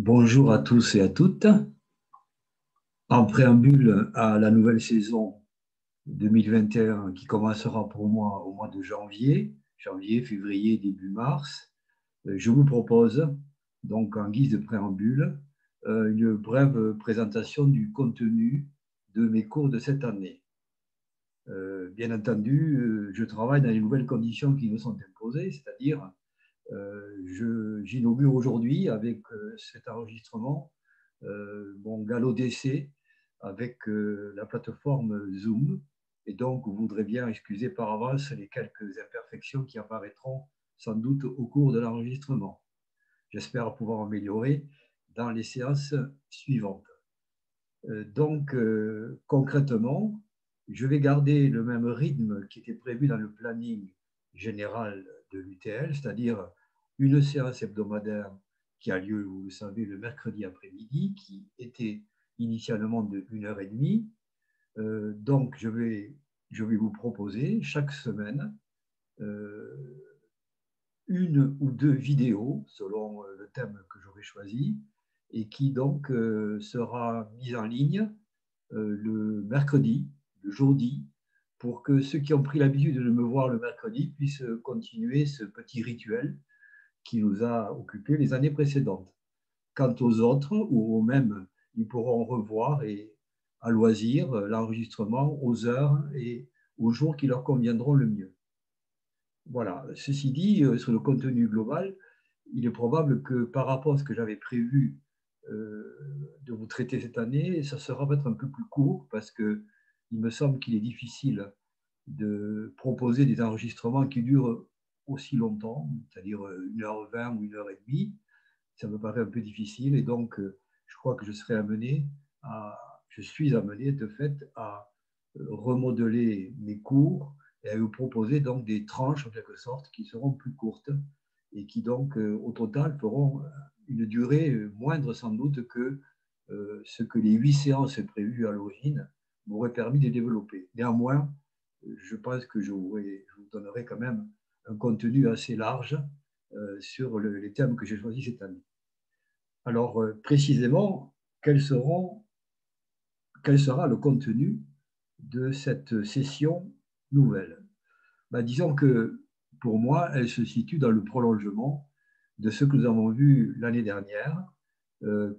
Bonjour à tous et à toutes. En préambule à la nouvelle saison 2021 qui commencera pour moi au mois de janvier, février, début mars, je vous propose donc en guise de préambule une brève présentation du contenu de mes cours de cette année. Bien entendu, je travaille dans les nouvelles conditions qui nous sont imposées, c'est-à-dire j'inaugure aujourd'hui avec cet enregistrement mon galop d'essai avec la plateforme Zoom. Et donc, vous voudrez bien excuser par avance les quelques imperfections qui apparaîtront sans doute au cours de l'enregistrement. J'espère pouvoir améliorer dans les séances suivantes. Donc, concrètement, je vais garder le même rythme qui était prévu dans le planning général de l'UTL, c'est-à-dire une séance hebdomadaire qui a lieu, vous le savez, le mercredi après-midi, qui était initialement de 1h30. Donc, je vais vous proposer chaque semaine une ou deux vidéos, selon le thème que j'aurai choisi, et qui donc sera mise en ligne le mercredi, le jeudi, pour que ceux qui ont pris l'habitude de me voir le mercredi puissent continuer ce petit rituel qui nous a occupés les années précédentes. Quant aux autres, ou même, ils pourront revoir et à loisir l'enregistrement aux heures et aux jours qui leur conviendront le mieux. Voilà. Ceci dit, sur le contenu global, il est probable que par rapport à ce que j'avais prévu de vous traiter cette année, ça sera peut-être un peu plus court parce qu'il me semble qu'il est difficile de proposer des enregistrements qui durent aussi longtemps, c'est-à-dire 1h20 ou 1h30. Ça me paraît un peu difficile et donc je crois que je suis amené de fait à remodeler mes cours et à vous proposer donc des tranches en quelque sorte qui seront plus courtes et qui donc au total feront une durée moindre sans doute que ce que les 8 séances prévues à l'origine m'auraient permis de développer. Néanmoins, je pense que je vous donnerai quand même un contenu assez large sur les thèmes que j'ai choisis cette année. Alors, précisément, quel sera le contenu de cette session nouvelle? Disons que pour moi, elle se situe dans le prolongement de ce que nous avons vu l'année dernière,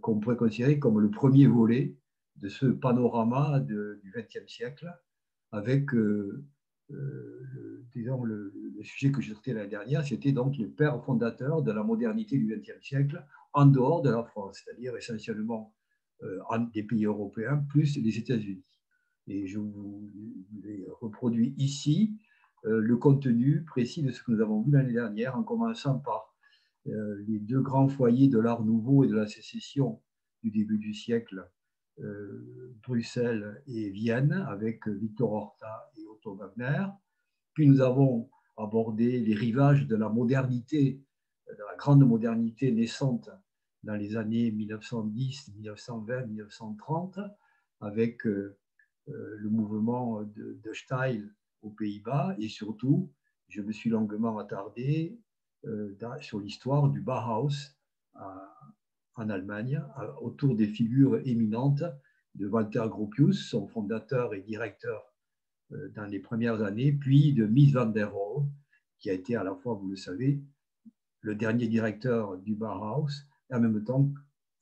qu'on pourrait considérer comme le premier volet de ce panorama du XXe siècle, avec, disons, le sujet que j'ai traité l'année dernière, c'était donc les pères fondateurs de la modernité du XXe siècle en dehors de la France, c'est-à-dire essentiellement des pays européens plus les États-Unis. Et je vous reproduis ici le contenu précis de ce que nous avons vu l'année dernière, en commençant par les deux grands foyers de l'Art nouveau et de la sécession du début du siècle, Bruxelles et Vienne, avec Victor Horta et Otto Wagner. Puis nous avons abordé les rivages de la modernité, de la grande modernité naissante dans les années 1910, 1920, 1930, avec le mouvement de Steyl aux Pays-Bas, et surtout, je me suis longuement attardé sur l'histoire du Bauhaus en Allemagne, autour des figures éminentes de Walter Gropius, son fondateur et directeur dans les premières années, puis de Mies van der Rohe, qui a été à la fois, vous le savez, le dernier directeur du Bauhaus et en même temps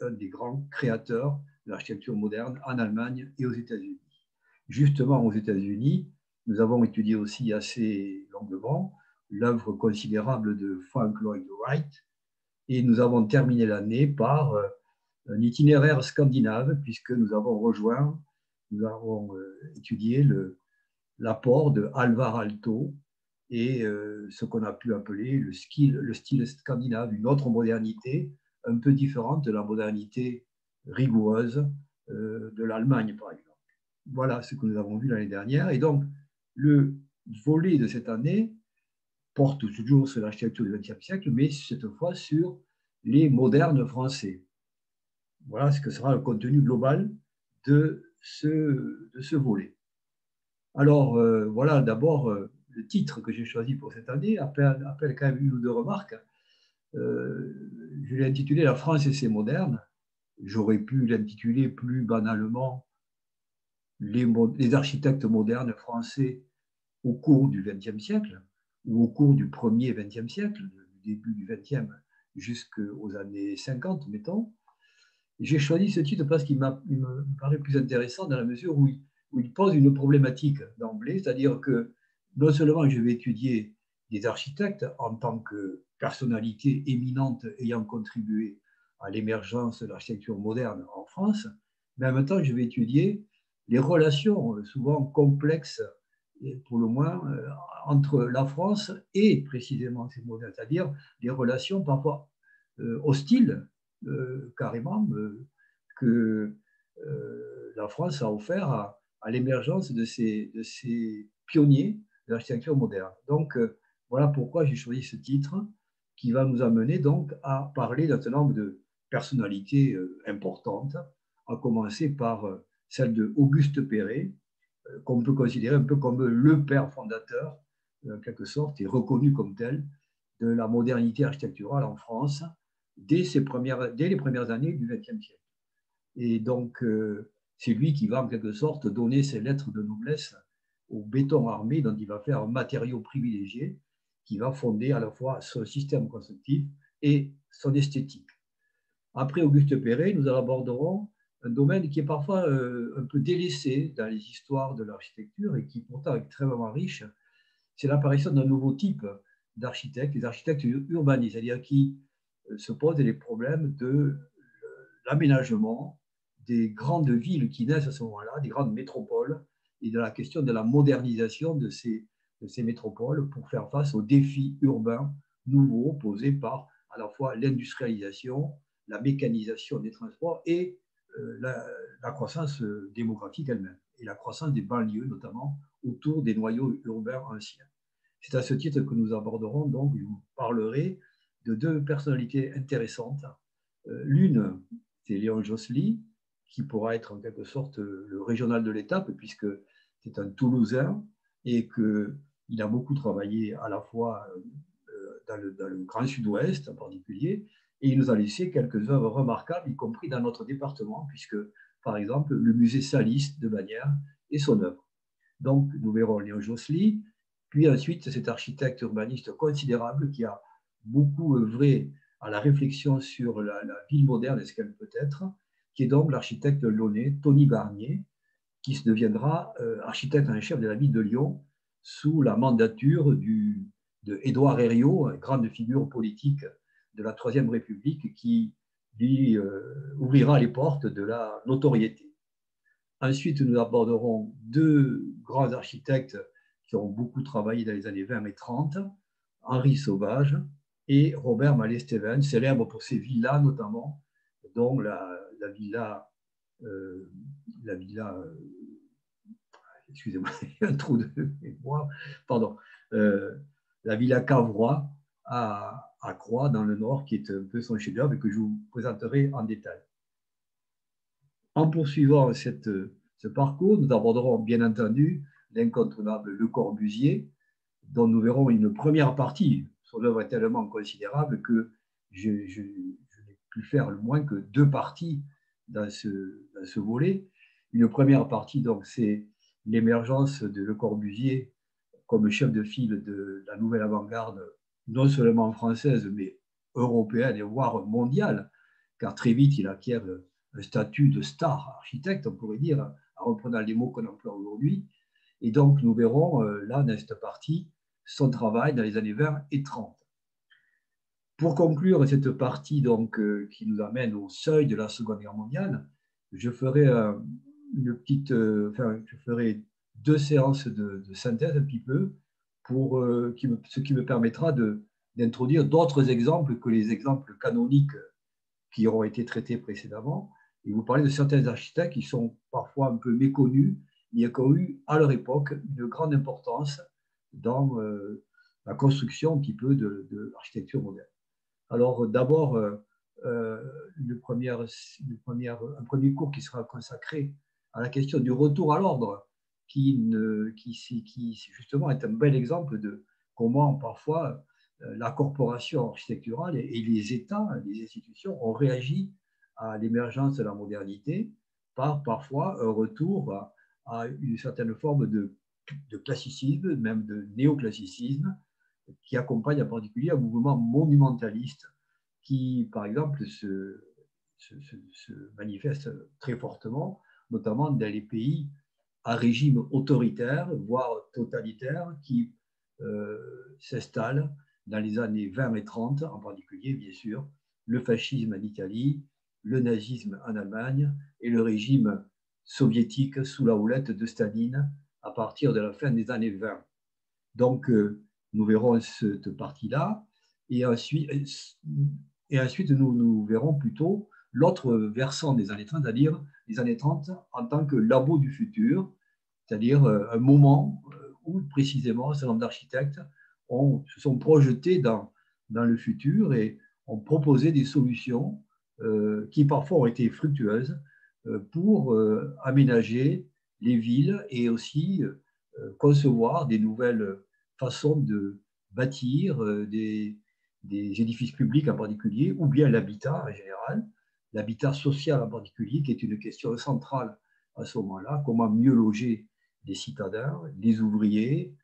un des grands créateurs de l'architecture moderne en Allemagne et aux États-Unis. Justement, aux États-Unis, nous avons étudié aussi assez longuement l'œuvre considérable de Frank Lloyd Wright et nous avons terminé l'année par un itinéraire scandinave puisque nous avons étudié l'apport de Alvar Aalto et ce qu'on a pu appeler le style scandinave, une autre modernité un peu différente de la modernité rigoureuse de l'Allemagne, par exemple. Voilà ce que nous avons vu l'année dernière. Et donc, le volet de cette année porte toujours sur l'architecture du XXe siècle, mais cette fois sur les modernes français. Voilà ce que sera le contenu global de ce volet. Alors, voilà, d'abord, le titre que j'ai choisi pour cette année appelle quand même une ou deux remarques. Je l'ai intitulé « La France et ses modernes ». j'aurais pu l'intituler plus banalement les architectes modernes français au cours du XXe siècle ou au cours du premier XXe siècle, du début du XXe jusqu'aux années 50, mettons. J'ai choisi ce titre parce qu'il me paraît plus intéressant dans la mesure où il pose une problématique d'emblée, c'est-à-dire que non seulement je vais étudier des architectes en tant que personnalité éminente ayant contribué à l'émergence de l'architecture moderne en France, mais en même temps, je vais étudier les relations souvent complexes, pour le moins, entre la France et précisément ces modernes, c'est-à-dire des relations parfois hostiles, carrément, que la France a offert à l'émergence de ces pionniers de l'architecture moderne. Donc, voilà pourquoi j'ai choisi ce titre qui va nous amener donc à parler d'un certain nombre de personnalités importantes, à commencer par celle de Auguste Perret, qu'on peut considérer un peu comme le père fondateur, en quelque sorte, et reconnu comme tel, de la modernité architecturale en France dès les premières années du XXe siècle. Et donc, c'est lui qui va en quelque sorte donner ses lettres de noblesse au béton armé dont il va faire un matériau privilégié qui va fonder à la fois son système constructif et son esthétique. Après Auguste Perret, nous aborderons un domaine qui est parfois un peu délaissé dans les histoires de l'architecture et qui pourtant est extrêmement riche. C'est l'apparition d'un nouveau type d'architectes, les architectes urbanistes, c'est-à-dire qui se posent les problèmes de l'aménagement des grandes villes qui naissent à ce moment-là, des grandes métropoles, et de la question de la modernisation de ces métropoles pour faire face aux défis urbains nouveaux posés par à la fois l'industrialisation, la mécanisation des transports et la croissance démographique elle-même, et la croissance des banlieues, notamment autour des noyaux urbains anciens. C'est à ce titre que nous aborderons, donc, je vous parlerai de deux personnalités intéressantes. L'une, c'est Léon Jossely, qui pourra être en quelque sorte le régional de l'étape, puisque c'est un Toulousain et qu'il a beaucoup travaillé à la fois dans le Grand Sud-Ouest en particulier, et il nous a laissé quelques œuvres remarquables, y compris dans notre département, puisque, par exemple, le musée Salis de Bagnères est son œuvre. Donc, nous verrons Léon Jossely, puis ensuite cet architecte urbaniste considérable qui a beaucoup œuvré à la réflexion sur la ville moderne et ce qu'elle peut être, qui est donc l'architecte lyonnais Tony Garnier, qui se deviendra architecte en chef de la ville de Lyon sous la mandature de Édouard Herriot, grande figure politique de la Troisième République, qui lui ouvrira les portes de la notoriété. Ensuite, nous aborderons deux grands architectes qui ont beaucoup travaillé dans les années 20 et 30, Henri Sauvage et Robert Mallet-Steven, célèbre pour ses villas notamment, dont la villa, excusez-moi, il y a un trou de mémoire, pardon, la villa Cavrois à Croix dans le Nord, qui est un peu son chef-d'œuvre et que je vous présenterai en détail. En poursuivant ce parcours, nous aborderons bien entendu l'incontournable Le Corbusier, dont nous verrons une première partie. Son œuvre est tellement considérable que je n'ai pu faire le moins que deux parties dans ce volet. Une première partie, donc, c'est l'émergence de Le Corbusier comme chef de file de la nouvelle avant-garde, non seulement française, mais européenne et voire mondiale, car très vite, il acquiert un statut de star architecte, on pourrait dire, en reprenant les mots qu'on emploie aujourd'hui. Et donc, nous verrons là, dans cette partie, son travail dans les années 20 et 30. Pour conclure cette partie donc, qui nous amène au seuil de la Seconde Guerre mondiale, je ferai je ferai deux séances de synthèse un petit peu pour ce qui me permettra d'introduire d'autres exemples que les exemples canoniques qui auront été traités précédemment, et vous parler de certains architectes qui sont parfois un peu méconnus, mais qui ont eu à leur époque une grande importance dans la construction un petit peu de l'architecture moderne. Alors d'abord, un premier cours qui sera consacré à la question du retour à l'ordre, qui justement est un bel exemple de comment parfois la corporation architecturale et les États, les institutions ont réagi à l'émergence de la modernité par parfois un retour à une certaine forme de classicisme, même de néoclassicisme, qui accompagne en particulier un mouvement monumentaliste qui, par exemple, se manifeste très fortement, notamment dans les pays à régime autoritaire, voire totalitaire, qui s'installent dans les années 20 et 30, en particulier, bien sûr, le fascisme en Italie, le nazisme en Allemagne et le régime soviétique sous la houlette de Staline à partir de la fin des années 20. Donc, nous verrons cette partie-là. Et ensuite, nous verrons plutôt l'autre versant des années 30, c'est-à-dire les années 30 en tant que labo du futur, c'est-à-dire un moment où précisément un certain nombre d'architectes se sont projetés dans le futur et ont proposé des solutions qui parfois ont été fructueuses pour aménager les villes et aussi concevoir des nouvelles façons de bâtir des édifices publics en particulier, ou bien l'habitat en général, l'habitat social en particulier, qui est une question centrale à ce moment-là, comment mieux loger les citadins, les ouvriers,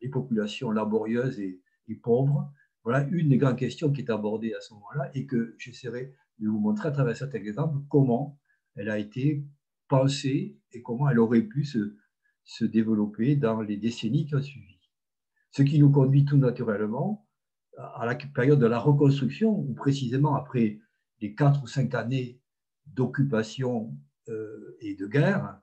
les populations laborieuses et pauvres. Voilà une des grandes questions qui est abordée à ce moment-là et que j'essaierai de vous montrer à travers certains exemples comment elle a été pensée et comment elle aurait pu se développer dans les décennies qui ont suivi. Ce qui nous conduit tout naturellement à la période de la reconstruction, où précisément après les 4 ou 5 années d'occupation et de guerre,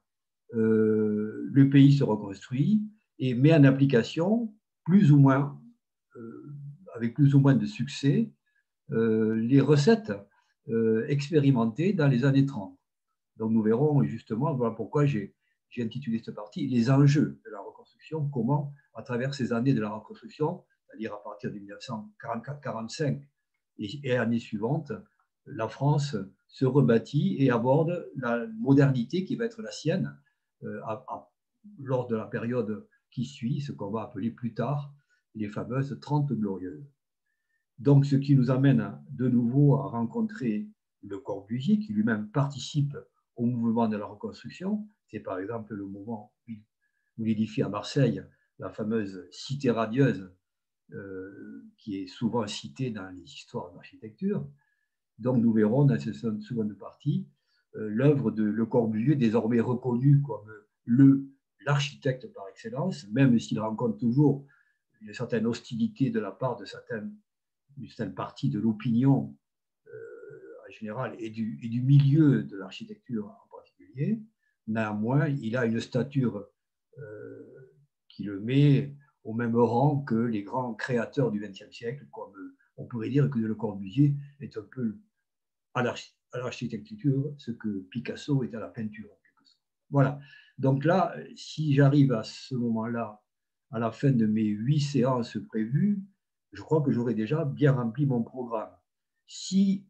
le pays se reconstruit et met en application, plus ou moins, avec plus ou moins de succès, les recettes expérimentées dans les années 30. Donc nous verrons justement, voilà pourquoi j'ai intitulé cette partie, les enjeux de la reconstruction, comment, à travers ces années de la reconstruction, c'est-à-dire à partir de 1944-45 et années suivantes, la France se rebâtit et aborde la modernité qui va être la sienne lors de la période qui suit, ce qu'on va appeler plus tard les fameuses 30 glorieuses. Donc, ce qui nous amène de nouveau à rencontrer Le Corbusier, qui lui-même participe au mouvement de la reconstruction. C'est par exemple le mouvement où il édifie à Marseille la fameuse cité radieuse, qui est souvent citée dans les histoires d'architecture. Donc, nous verrons dans cette seconde partie l'œuvre de Le Corbusier, désormais reconnu comme l'architecte par excellence, même s'il rencontre toujours une certaine hostilité de la part de une certaine partie de l'opinion en général et du milieu de l'architecture en particulier. Néanmoins, il a une stature qui le met au même rang que les grands créateurs du XXe siècle, comme on pourrait dire que Le Corbusier est un peu à l'architecture ce que Picasso est à la peinture, en quelque sorte. Voilà. Donc là, si j'arrive à ce moment-là, à la fin de mes 8 séances prévues, je crois que j'aurai déjà bien rempli mon programme. Si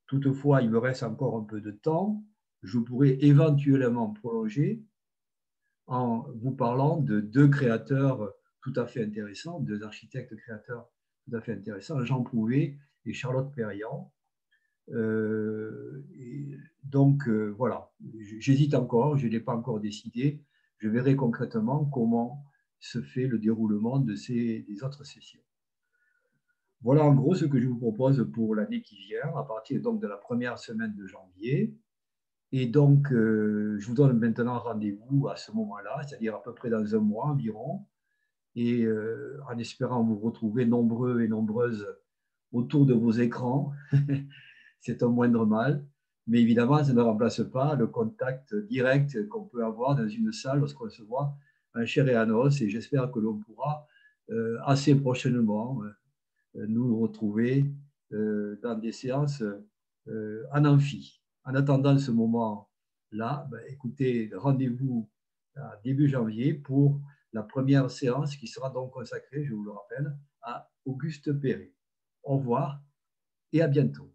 toutefois il me reste encore un peu de temps, je pourrais éventuellement prolonger en vous parlant de 2 créateurs tout à fait intéressants, 2 architectes créateurs tout à fait intéressants, Jean Prouvé et Charlotte Perriand. Donc voilà, j'hésite encore, je n'ai pas encore décidé. Je verrai concrètement comment se fait le déroulement des autres sessions. Voilà en gros ce que je vous propose pour l'année qui vient, à partir donc de la première semaine de janvier. Et donc, je vous donne maintenant rendez-vous à ce moment-là, c'est-à-dire à peu près dans un mois environ, et en espérant vous retrouver nombreux et nombreuses autour de vos écrans. C'est un moindre mal, mais évidemment, ça ne remplace pas le contact direct qu'on peut avoir dans une salle lorsqu'on se voit en chair et en os, et j'espère que l'on pourra assez prochainement nous retrouver dans des séances en amphi. En attendant ce moment-là, ben, écoutez, rendez-vous à début janvier pour la première séance qui sera donc consacrée, je vous le rappelle, à Auguste Perret. Au revoir et à bientôt.